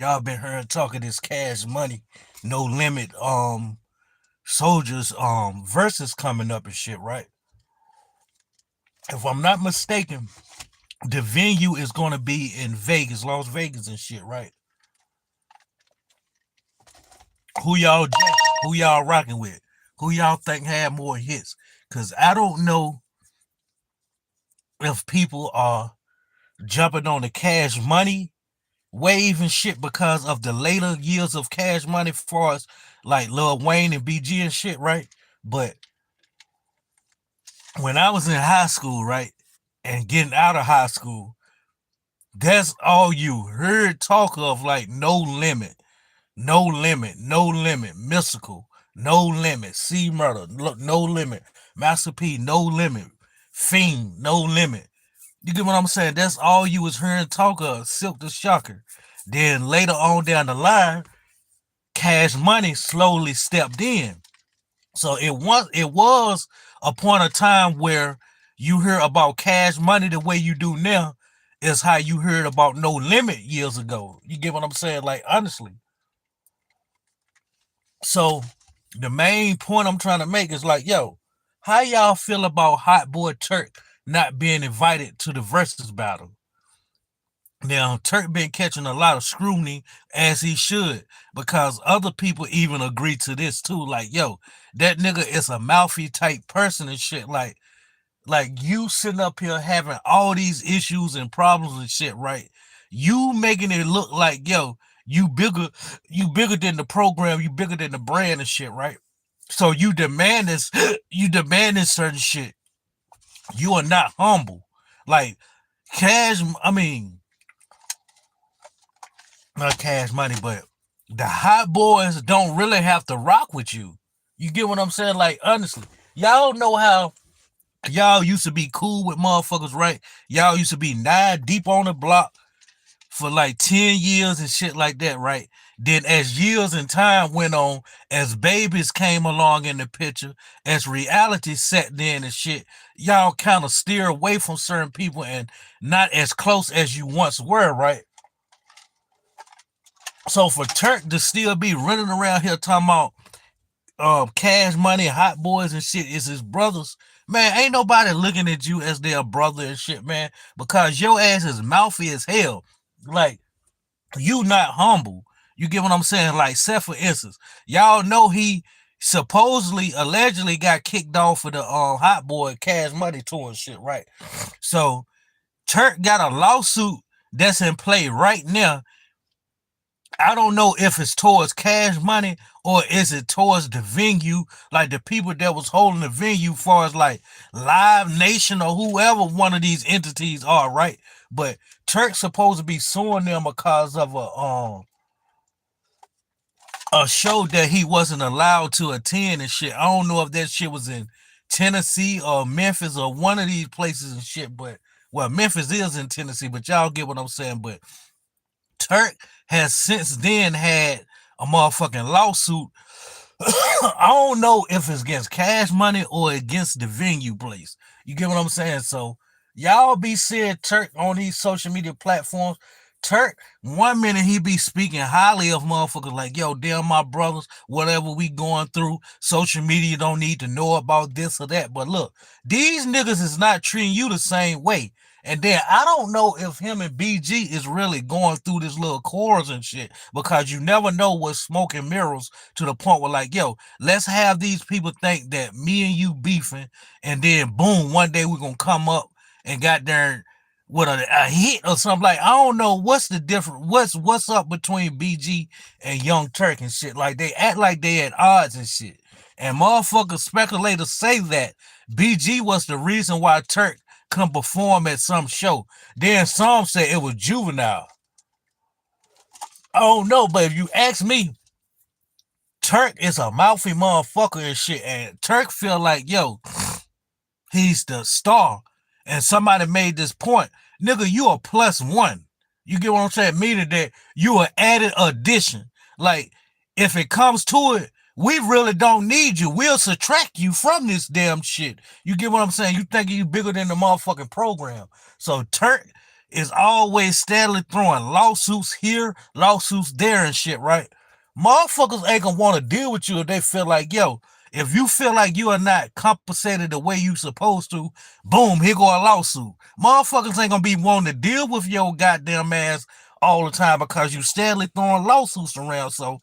Y'all been hearing talk of this Cash Money, No Limit, soldiers, versus coming up and shit, right? If I'm not mistaken, the venue is gonna be in Vegas, Las Vegas and shit, right? Who y'all jacking? Who y'all rocking with? Who y'all think had more hits? Cause I don't know if people are jumping on the Cash Money wave and shit because of the later years of Cash Money for us, like Lil Wayne and BG and shit, right? But when I was in high school, right, and getting out of high school, that's all you heard talk of, like No Limit, No Limit, No Limit, Mystical, No Limit, C Murder, No Limit, Master P, No Limit, Fiend, No Limit. You get what I'm saying? That's all you was hearing talk of, Silk the Shocker. Then later on down the line, Cash Money slowly stepped in. So it was a point of time where you hear about Cash Money the way you do now is how you heard about No Limit years ago. You get what I'm saying? Like honestly. So the main point I'm trying to make is like, yo, how y'all feel about Hotboy Turk not being invited to the versus battle? Now, Turk been catching a lot of scrutiny as he should, because other people even agree to this too. Like, yo, that nigga is a mouthy type person and shit. Like you sitting up here having all these issues and problems and shit, right? You making it look like, yo, you bigger than the program, you bigger than the brand and shit, right? So you demand this, you demanding certain shit. You are not humble. Like Cash, I mean, not Cash Money, but the hot boys don't really have to rock with you. You get what I'm saying? Like honestly, y'all know how y'all used to be cool with motherfuckers, right? Y'all used to be 9 deep on the block for like 10 years and shit like that, right? Then as years and time went on, as babies came along in the picture, as reality set in and shit, y'all kind of steer away from certain people and not as close as you once were, right? So for Turk to still be running around here talking about Cash Money, Hot Boys and shit is his brothers, man, ain't nobody looking at you as their brother and shit, man, because your ass is mouthy as hell. Like, you not humble. You get what I'm saying? Like, set for instance, y'all know he supposedly, allegedly got kicked off of the Hot Boy Cash Money tour and shit, right? So Turk got a lawsuit that's in play right now. I don't know if it's towards Cash Money or is it towards the venue, like the people that was holding the venue, far as like Live Nation or whoever one of these entities are, right? But Turk's supposed to be suing them because of a show that he wasn't allowed to attend and shit. I don't know if that shit was in Tennessee or Memphis or one of these places and shit, but well, Memphis is in Tennessee, but y'all get what I'm saying. But Turk has since then had a motherfucking lawsuit. I don't know if it's against Cash Money or against the venue place. You get what I'm saying? So y'all be seeing Turk on these social media platforms. Turk, 1 minute he be speaking highly of motherfuckers like, yo, damn my brothers, whatever we going through, social media don't need to know about this or that. But look, these niggas is not treating you the same way. And then I don't know if him and BG is really going through this little chorus and shit, because you never know what's smoke and mirrors to the point where like, yo, let's have these people think that me and you beefing, and then boom, one day we're gonna come up and got there with a hit or something. Like, I don't know what's the difference, what's up between BG and Young Turk and shit. Like they act like they at odds and shit. And motherfuckers speculators say that BG was the reason why Turk come perform at some show. Then some say it was Juvenile. I don't know, but if you ask me, Turk is a mouthy motherfucker and shit. And Turk feel like, yo, he's the star. And somebody made this point. Nigga, you a +1. You get what I'm saying? Meaning that you an added addition. Like, if it comes to it, we really don't need you. We'll subtract you from this damn shit. You get what I'm saying? You think you bigger than the motherfucking program. So Turk is always steadily throwing lawsuits here, lawsuits there, and shit, right? Motherfuckers ain't gonna want to deal with you if they feel like, yo, if you feel like you are not compensated the way you supposed to, boom, here go a lawsuit. Motherfuckers ain't gonna be wanting to deal with your goddamn ass all the time because you steadily throwing lawsuits around. So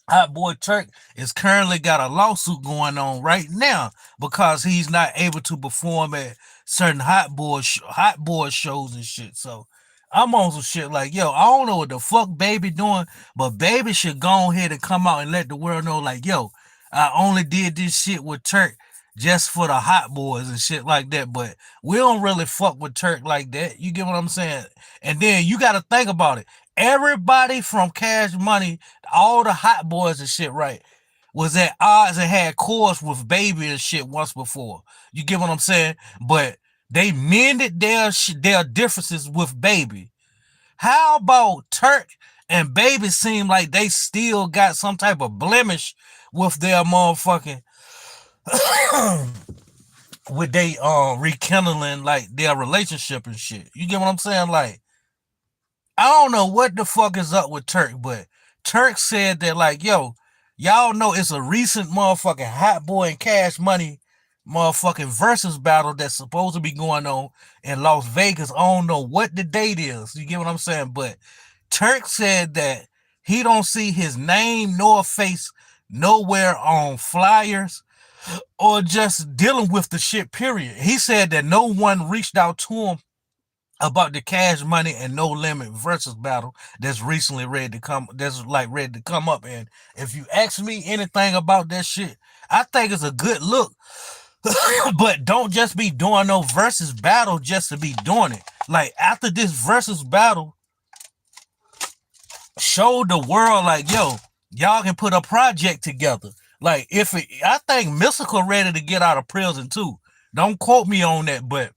Hotboy Turk is currently got a lawsuit going on right now because he's not able to perform at certain hot boy shows and shit. So I'm on some shit like, yo, I don't know what the fuck Baby doing, but Baby should go ahead and come out and let the world know, like, yo, I only did this shit with Turk just for the hot boys and shit like that. But we don't really fuck with Turk like that. You get what I'm saying? And then you got to think about it. Everybody from Cash Money, all the hot boys and shit, right, was at odds and had course with Baby and shit once before. You get what I'm saying? But they mended their differences with Baby. How about Turk and Baby seem like they still got some type of blemish with their motherfucking with they rekindling like their relationship and shit. You get what I'm saying? Like, I don't know what the fuck is up with Turk, but Turk said that, like, yo, y'all know it's a recent motherfucking Hot Boy and Cash Money motherfucking versus battle that's supposed to be going on in Las Vegas. I don't know what the date is. You get what I'm saying? But Turk said that he don't see his name nor face nowhere on flyers or just dealing with the shit, period. He said that no one reached out to him about the Cash Money and No Limit versus battle that's recently ready to come up. And if you ask me anything about that shit, I think it's a good look. But don't just be doing no versus battle just to be doing it. Like, after this versus battle, show the world, like, yo, y'all can put a project together. Like, I think Mystical ready to get out of prison too. Don't quote me on that, but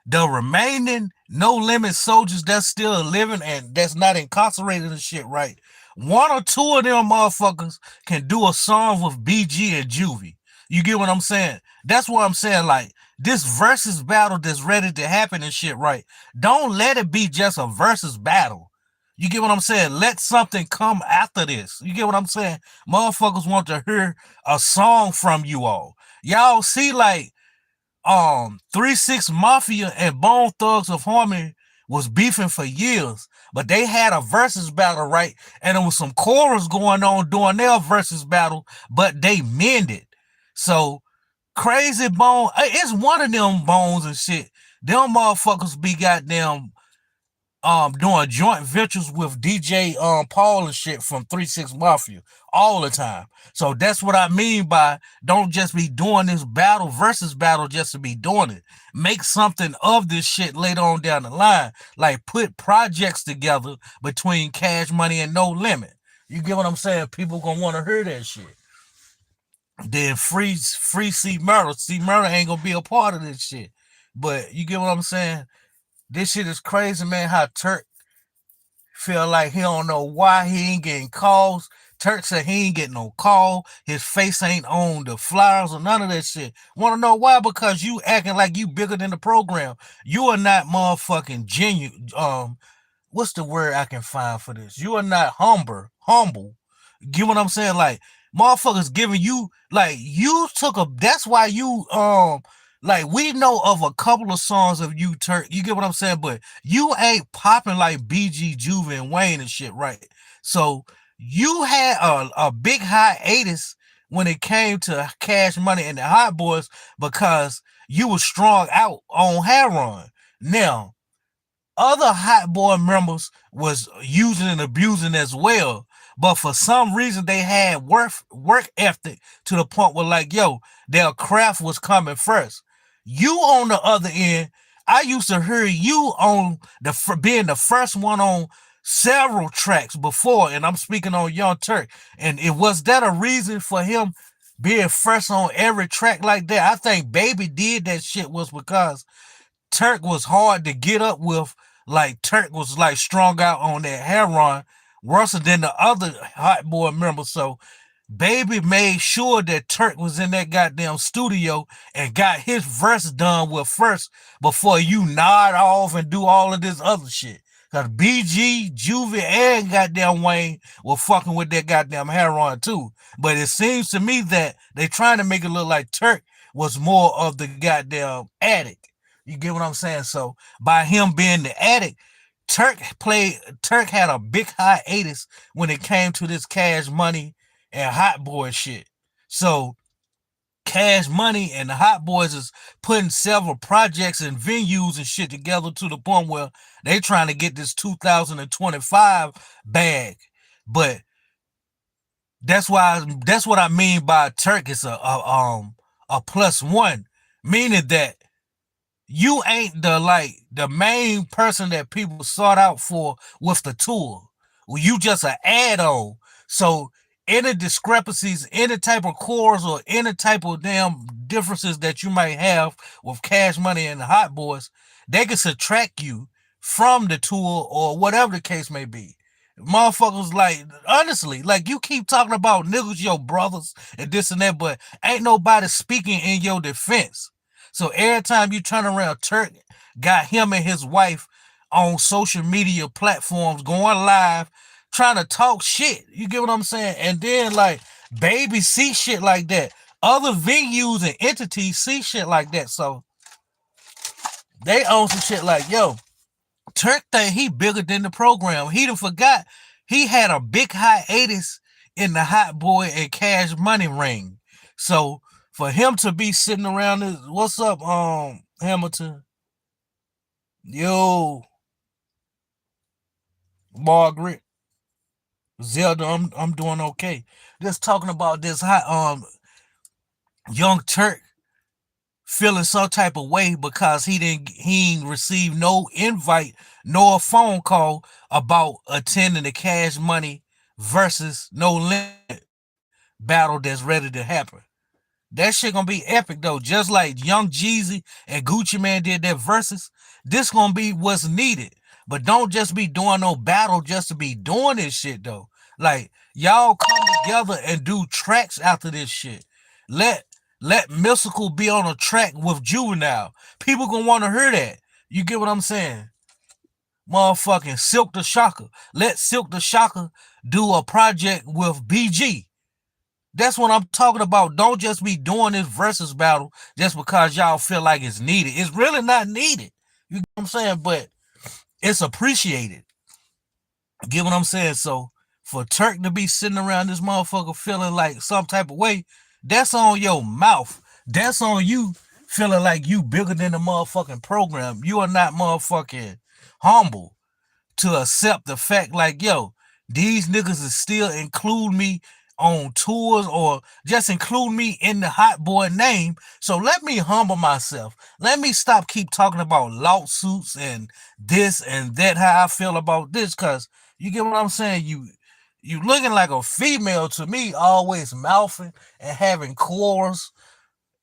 the remaining No Limit soldiers that's still living and that's not incarcerated and shit, right? One or two of them motherfuckers can do a song with BG and Juvie. You get what I'm saying? That's what I'm saying. Like, this versus battle that's ready to happen and shit, right? Don't let it be just a versus battle. You get what I'm saying? Let something come after this. You get what I'm saying? Motherfuckers want to hear a song from you all. Y'all see, like, 3-6 Mafia and Bone Thugs of Harmony was beefing for years, but they had a versus battle, right? And there was some chorus going on during their versus battle, but they mended. So Crazy Bone, it's one of them Bones and shit. Them motherfuckers be goddamn doing joint ventures with DJ Paul and shit from 3-6 Mafia all the time. So that's what I mean by don't just be doing this battle versus battle just to be doing it. Make something of this shit later on down the line. Like, put projects together between Cash Money and No Limit. You get what I'm saying? People gonna want to hear that shit. Then free C Murder. C Murder ain't gonna be a part of this shit. But you get what I'm saying? This shit is crazy, man, how Turk feel like he don't know why he ain't getting calls. Turk said he ain't getting no call. His face ain't on the flyers or none of that shit. Want to know why? Because you acting like you bigger than the program. You are not motherfucking genuine. What's the word I can find for this? You are not humble. Get what I'm saying? Like, motherfuckers giving you, like, you took a, that's why you, like, we know of a couple of songs of you, Turk. You get what I'm saying? But you ain't popping like BG, Juve, and Wayne and shit, right? So you had a big hiatus when it came to Cash Money and the Hot Boys because you were strong out on Heron. Now, other Hot Boy members was using and abusing as well, but for some reason they had work ethic to the point where, like, yo, their craft was coming first. You on the other end, I used to hear you on being the first one on several tracks before, and I'm speaking on Young Turk. And it was that a reason for him being first on every track like that? I think Baby did that shit was because Turk was hard to get up with. Like, Turk was like strung out on that heroin worse than the other Hot Boy members. So Baby made sure that Turk was in that goddamn studio and got his verse done with first before you nod off and do all of this other shit. Cause BG, Juvie, and goddamn Wayne were fucking with that goddamn heroin too. But it seems to me that they trying to make it look like Turk was more of the goddamn addict. You get what I'm saying? So by him being the addict, Turk had a big hiatus when it came to this Cash Money and Hot Boy shit. So Cash Money and the Hot Boys is putting several projects and venues and shit together to the point where they trying to get this 2025 bag. But that's what I mean by Turk is a plus one, meaning that you ain't the main person that people sought out for with the tour. Well, you just an add-on. So any discrepancies, any type of chords or any type of damn differences that you might have with Cash Money and the Hot Boys, they can subtract you from the tour or whatever the case may be. Motherfuckers, like, honestly, like, you keep talking about niggas, your brothers, and this and that, but ain't nobody speaking in your defense. So every time you turn around, Turk got him and his wife on social media platforms going live, trying to talk shit. You get what I'm saying? And then, like, baby see shit like that. Other venues and entities see shit like that. So they own some shit like, yo, Turk think he bigger than the program. He done forgot he had a big hiatus in the Hot Boy and Cash Money ring. So for him to be sitting around this, what's up, Hamilton? Yo, Margaret, Zelda, I'm doing okay. Just talking about this hot young Turk feeling some type of way because he ain't received no invite nor a phone call about attending the Cash Money versus No Limit battle that's ready to happen. That shit gonna be epic though. Just like Young Jeezy and Gucci Man did their verses, this gonna be what's needed. But don't just be doing no battle just to be doing this shit though. Like, y'all come together and do tracks after this shit. Let let Mystical be on a track with Juvenile. People gonna want to hear that. You get what I'm saying? Motherfucking Silk the Shocker. Let Silk the Shocker do a project with BG. That's what I'm talking about. Don't just be doing this versus battle just because y'all feel like it's needed. It's really not needed. You get what I'm saying? But it's appreciated. Get what I'm saying? So for Turk to be sitting around this motherfucker feeling like some type of way, that's on your mouth. That's on you feeling like you bigger than the motherfucking program. You are not motherfucking humble to accept the fact like, yo, these niggas is still include me on tours or just include me in the Hot Boy name. So let me humble myself. Let me stop keep talking about lawsuits and this and that, how I feel about this, because you get what I'm saying? You looking like a female to me, always mouthing and having quarrels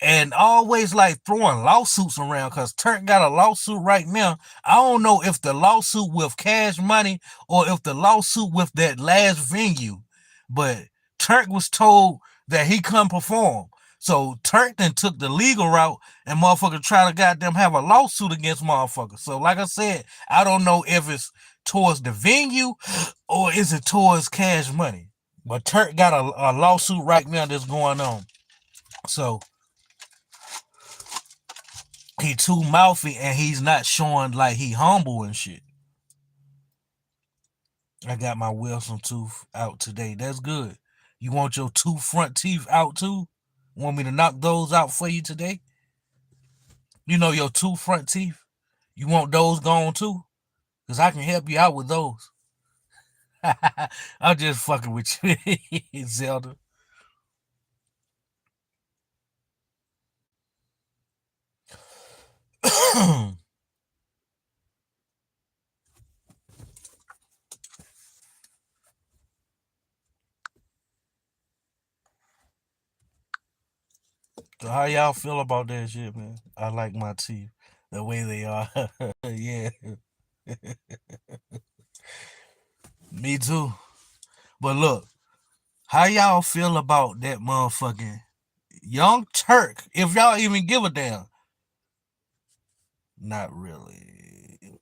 and always like throwing lawsuits around because Turk got a lawsuit right now. I don't know if the lawsuit with Cash Money or if the lawsuit with that last venue, but Turk was told that he couldn't perform. So Turk then took the legal route and motherfucker try to goddamn have a lawsuit against motherfucker. So like I said, I don't know if it's towards the venue or is it towards Cash Money. But Turk got a lawsuit right now that's going on. So he too mouthy and he's not showing like he humble and shit. I got my Wilson tooth out today. That's good. You want your two front teeth out too? Want me to knock those out for you today? You know your two front teeth? You want those gone too? Because I can help you out with those. I'm just fucking with you, Zelda. So how y'all feel about that shit, man? I like my teeth the way they are. Yeah, me too. But look, How y'all feel about that motherfucking Young Turk? If y'all even give a damn. Not really.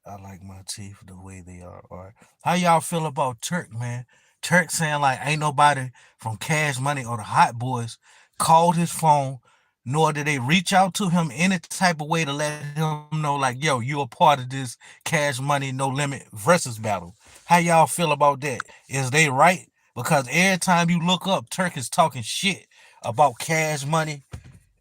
I like my teeth the way they are. All right. How y'all feel about Turk, man? Turk saying like ain't nobody from Cash Money or the Hot Boys called his phone, nor did they reach out to him any type of way to let him know like, yo, you a part of this Cash Money No Limit versus battle. How y'all feel about that? Is they right? Because every time you look up, Turk is talking shit about Cash Money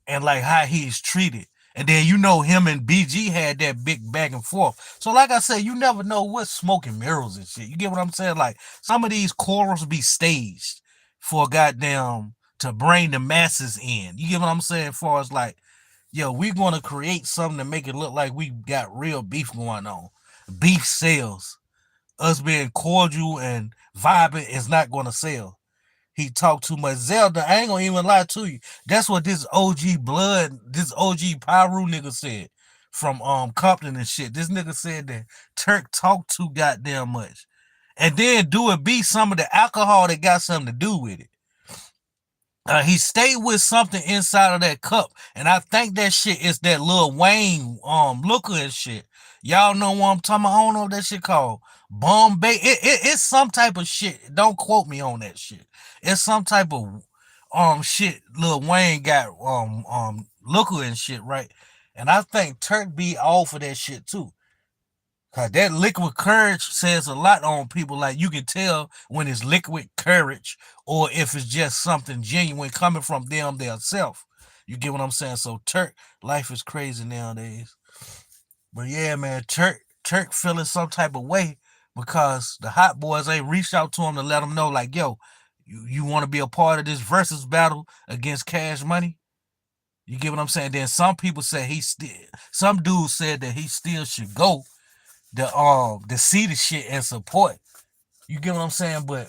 and like how he's treated. And then you know him and BG had that big back and forth. So like I said, you never know what's smoking mirrors and shit. You get what I'm saying? Like some of these quarrels be staged for goddamn to bring the masses in. You get what I'm saying? As far as like, yo, we gonna create something to make it look like we got real beef going on. Beef sells. Us being cordial and vibing is not gonna sell. He talked too much. Zelda, I ain't gonna even lie to you. That's what this this OG Pyru nigga said from Compton and shit. This nigga said that Turk talked too goddamn much. And then do it be some of the alcohol that got something to do with it. He stayed with something inside of that cup, and I think that shit is that Lil Wayne looker and shit. Y'all know what I'm talking about? I don't know what that shit called. Bombay. It's some type of shit. Don't quote me on that shit. It's some type of shit Lil Wayne got looker and shit, right? And I think Turk be all for that shit too. Cause that liquid courage says a lot on people. Like you can tell when it's liquid courage or if it's just something genuine coming from them themselves. You get what I'm saying? So Turk, life is crazy nowadays. But yeah, man, Turk feeling some type of way because the Hot Boys ain't reached out to him to let him know, like, yo, you want to be a part of this versus battle against Cash Money? You get what I'm saying? Then some people say some dudes said that he still should go to see the shit and support. You get what I'm saying? But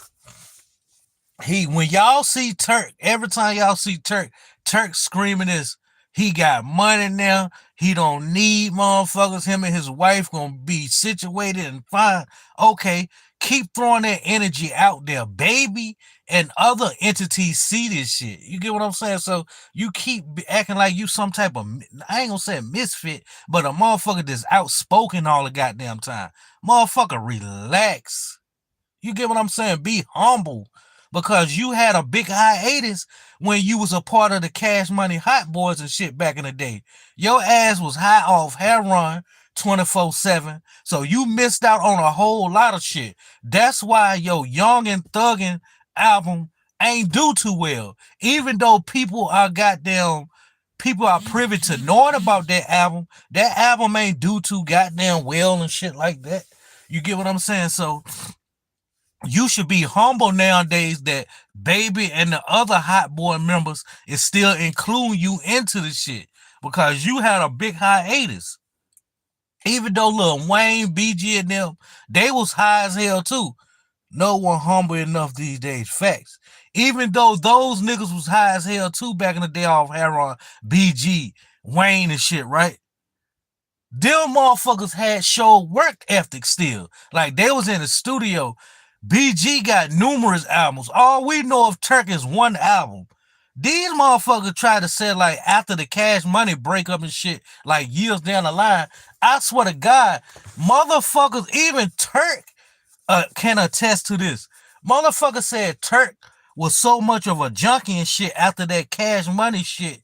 when y'all see Turk, every time y'all see Turk screaming this, he got money now. He don't need motherfuckers. Him and his wife gonna be situated and fine. Okay, keep throwing that energy out there, baby. And other entities see this shit. You get what I'm saying? So you keep acting like you some type of, I ain't gonna say a misfit, but a motherfucker that's outspoken all the goddamn time. Motherfucker, relax. You get what I'm saying? Be humble. Because you had a big hiatus when you was a part of the Cash Money Hot Boys and shit back in the day. Your ass was high off heroin 24/7. So you missed out on a whole lot of shit. That's why your Young and Thuggin' album ain't do too well. Even though people are privy to knowing about that album ain't do too goddamn well and shit like that. You get what I'm saying? So you should be humble nowadays that Baby and the other Hot Boy members is still including you into the shit because you had a big hiatus. Even though Lil Wayne, BG, and them, they was high as hell too. No one humble enough these days. Facts. Even though those niggas was high as hell too back in the day off heroin, BG, Wayne and shit, right? Them motherfuckers had show work ethic still. Like they was in the studio. BG got numerous albums. All we know of Turk is one album. These motherfuckers try to say like after the Cash Money breakup and shit, like years down the line. I swear to God, motherfuckers, even Turk can attest to this. Motherfucker said Turk was so much of a junkie and shit after that Cash Money shit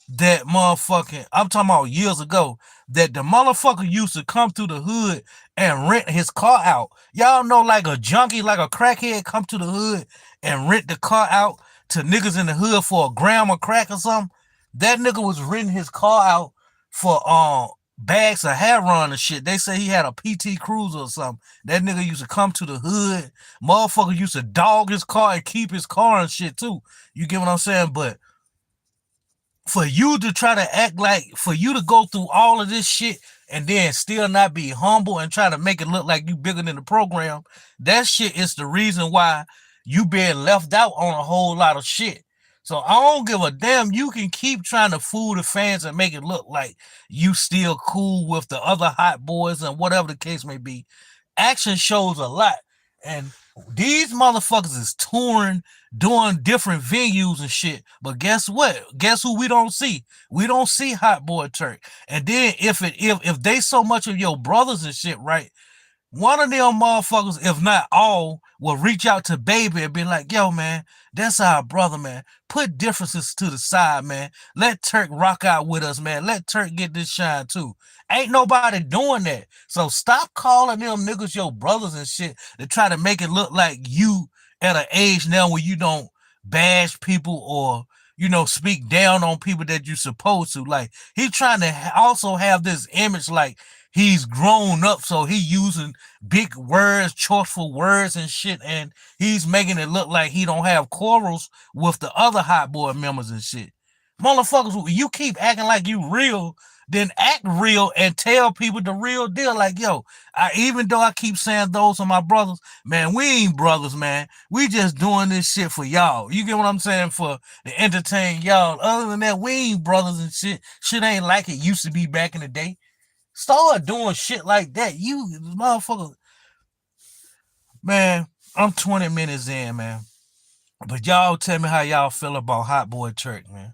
that motherfucking, I'm talking about years ago, that the motherfucker used to come through the hood and rent his car out. Y'all know like a junkie, like a crackhead come to the hood and rent the car out to niggas in the hood for a gram of crack or something. That nigga was renting his car out for bags of heroin and shit. They say he had a PT Cruiser or something. That nigga used to come to the hood. Motherfucker used to dog his car and keep his car and shit too. You get what I'm saying? But for you to try to act like, for you to go through all of this shit and then still not be humble and try to make it look like you bigger than the program, that shit is the reason why you being left out on a whole lot of shit. So I don't give a damn. You can keep trying to fool the fans and make it look like you still cool with the other Hot Boys and whatever the case may be. Action shows a lot. And These motherfuckers is touring, doing different venues and shit. But guess what? Guess who we don't see? We don't see Hotboy Turk. And then if they so much of your brothers and shit, right? One of them motherfuckers, if not all, will reach out to Baby and be like, yo, man, that's our brother, man. Put differences to the side, man. Let Turk rock out with us, man. Let Turk get this shine, too. Ain't nobody doing that. So stop calling them niggas your brothers and shit to try to make it look like you at an age now where you don't bash people or, speak down on people that you're supposed to. Like, he trying to also have this image like, he's grown up, so he using big words, choiceful words and shit, and he's making it look like he don't have quarrels with the other Hot Boy members and shit. Motherfuckers, you keep acting like you real, then act real and tell people the real deal. Like, yo, even though I keep saying those are my brothers, man, we ain't brothers, man. We just doing this shit for y'all. You get what I'm saying? For to entertain y'all. Other than that, we ain't brothers and shit. Shit ain't like it used to be back in the day. Start doing shit like that. You motherfucker. Man, I'm 20 minutes in, man. But y'all tell me how y'all feel about Hotboy Turk, man.